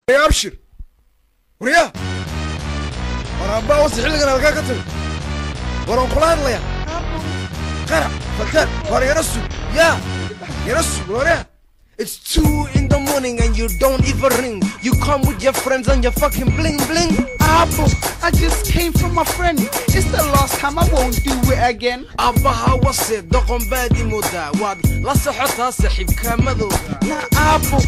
يا أبشر وريا ورا أبا وصل حلقنا لقاك تبي ورا انقلاد ليا قرع فكر ورا يرسو يا يرسو ورا. It's 2 in the morning and you don't even ring. You come with your friends and your fucking bling bling. Abo, I just came from my friend. It's the last time, I won't do it again. Abba hawase doqon baadi moodaa waad la socotaa saaxiibka madowga. Nah, Abo,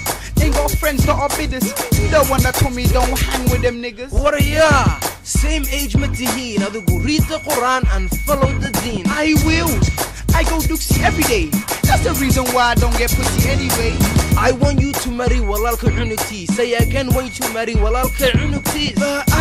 ain't got friends that are bidders. You don't wanna tell me don't hang with them niggas. Warrior, same age ma tihiin adigu read the Quran and follow the deen. I will. I go Dooksy every day. That's the reason why I don't get pussy anyway. I want you to marry walaalka cunugtii. Say again, want you to marry walaalka cunugtii.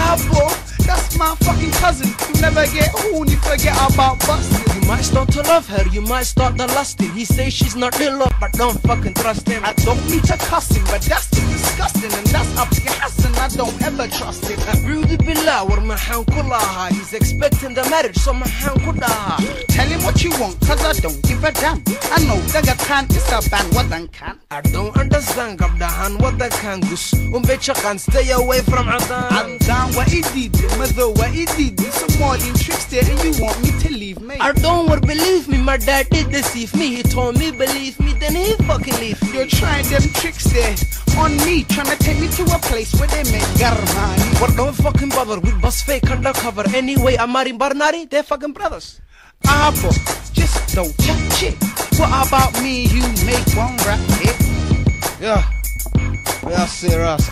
Abo, that's my fucking cousin. You never get horny, forget about busting. You might start to love her, you might start to lusting. He says she's not real love, but don't fucking trust him. I don't need to cussing, but that's disgusting. And that's up to Hassan, I don't ever trust it. Rudy Billah, war maxaan ku lahaa. He's expecting the marriage, so maxaan ku dhahaa. Tell him what you want, cause I don't give a damn. I know daga can is a ban, what then can. I don't understand gabdhahan wadankan gus unbay shaqaan, stay away from Adan. I'm down what he did, mother what he did. Some more in tricks there and you want me to leave me. I don't want believe me, my dad did deceive me. He told me believe me, then he fucking leave me. You're trying them tricks there on me, trying to take me to a place where they make garmani. Well, don't fucking bother with bus fake undercover. Anyway, Amar and Barnari, they're fucking brothers. Abo, just don't chat shit. What about me? You make one rap hit. Yeah, serious,